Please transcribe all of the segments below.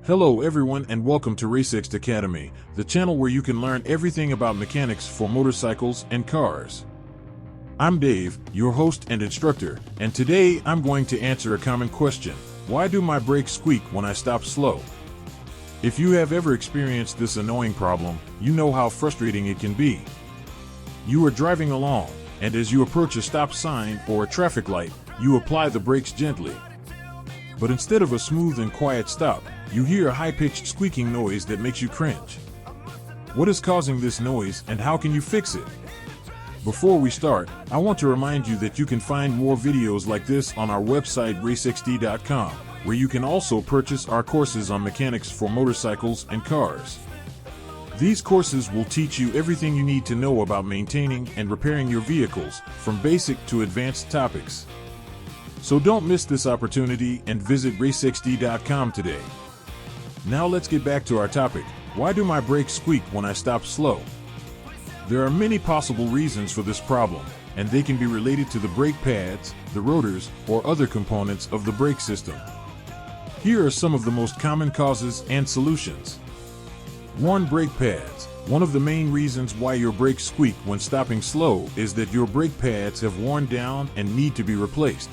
Hello everyone and welcome to RaceX Academy, the channel where you can learn everything about mechanics for motorcycles and cars. I'm Dave, your host and instructor, and today I'm going to answer a common question. Why do my brakes squeak when I stop slow? If you have ever experienced this annoying problem, you know how frustrating it can be. You are driving along, and as you approach a stop sign or a traffic light, you apply the brakes gently. But instead of a smooth and quiet stop, you hear a high-pitched squeaking noise that makes you cringe. What is causing this noise and how can you fix it? Before we start, I want to remind you that you can find more videos like this on our website racexd.com, where you can also purchase our courses on mechanics for motorcycles and cars. These courses will teach you everything you need to know about maintaining and repairing your vehicles, from basic to advanced topics. So don't miss this opportunity and visit racexd.com today. Now let's get back to our topic. Why do my brakes squeak when I stop slow? There are many possible reasons for this problem, and they can be related to the brake pads, the rotors, or other components of the brake system. Here are some of the most common causes and solutions. Worn brake pads. One of the main reasons why your brakes squeak when stopping slow is that your brake pads have worn down and need to be replaced.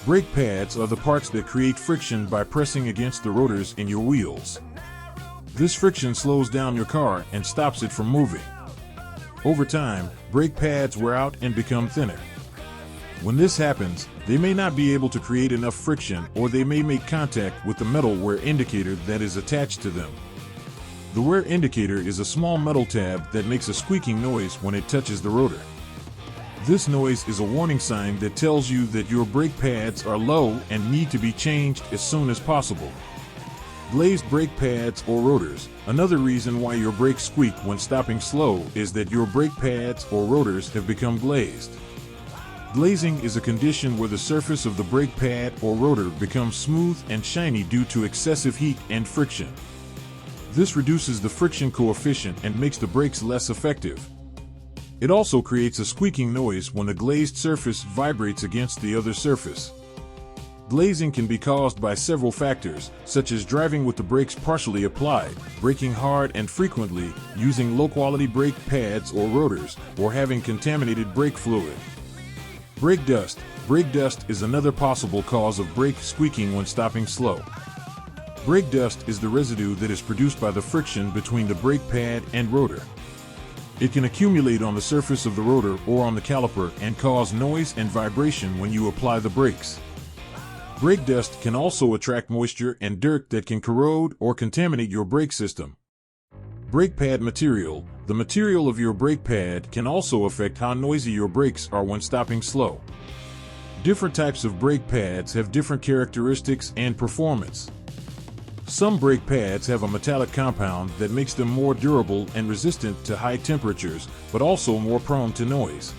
Brake pads are the parts that create friction by pressing against the rotors in your wheels. This friction slows down your car and stops it from moving. Over time, brake pads wear out and become thinner. When this happens, they may not be able to create enough friction, or they may make contact with the metal wear indicator that is attached to them. The wear indicator is a small metal tab that makes a squeaking noise when it touches the rotor. This noise is a warning sign that tells you that your brake pads are low and need to be changed as soon as possible. Glazed brake pads or rotors. Another reason why your brakes squeak when stopping slow is that your brake pads or rotors have become glazed. Glazing is a condition where the surface of the brake pad or rotor becomes smooth and shiny due to excessive heat and friction. This reduces the friction coefficient and makes the brakes less effective. It also creates a squeaking noise when the glazed surface vibrates against the other surface. Glazing can be caused by several factors, such as driving with the brakes partially applied, braking hard and frequently, using low-quality brake pads or rotors, or having contaminated brake fluid. Brake dust. Brake dust is another possible cause of brake squeaking when stopping slow. Brake dust is the residue that is produced by the friction between the brake pad and rotor. It can accumulate on the surface of the rotor or on the caliper and cause noise and vibration when you apply the brakes. Brake dust can also attract moisture and dirt that can corrode or contaminate your brake system. Brake pad material. The material of your brake pad can also affect how noisy your brakes are when stopping slow. Different types of brake pads have different characteristics and performance. Some brake pads have a metallic compound that makes them more durable and resistant to high temperatures, but also more prone to noise.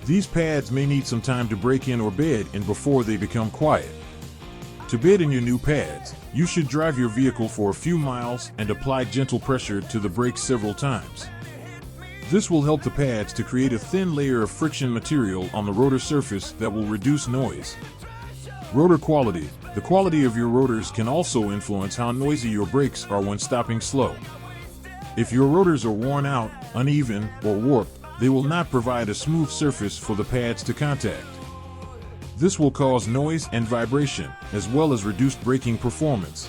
These pads may need some time to break in or bed in before they become quiet. To bed in your new pads, you should drive your vehicle for a few miles and apply gentle pressure to the brakes several times. This will help the pads to create a thin layer of friction material on the rotor surface that will reduce noise. Rotor quality. The quality of your rotors can also influence how noisy your brakes are when stopping slow. If your rotors are worn out, uneven, or warped, they will not provide a smooth surface for the pads to contact. This will cause noise and vibration, as well as reduced braking performance.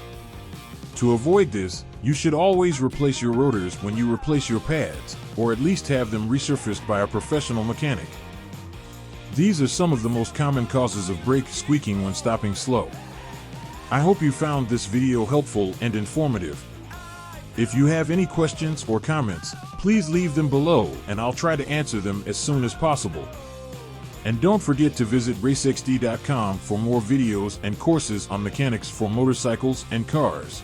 To avoid this, you should always replace your rotors when you replace your pads, or at least have them resurfaced by a professional mechanic. These are some of the most common causes of brake squeaking when stopping slow. I hope you found this video helpful and informative. If you have any questions or comments, please leave them below and I'll try to answer them as soon as possible. And don't forget to visit racexd.com for more videos and courses on mechanics for motorcycles and cars.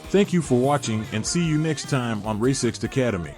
Thank you for watching and see you next time on RaceX Academy.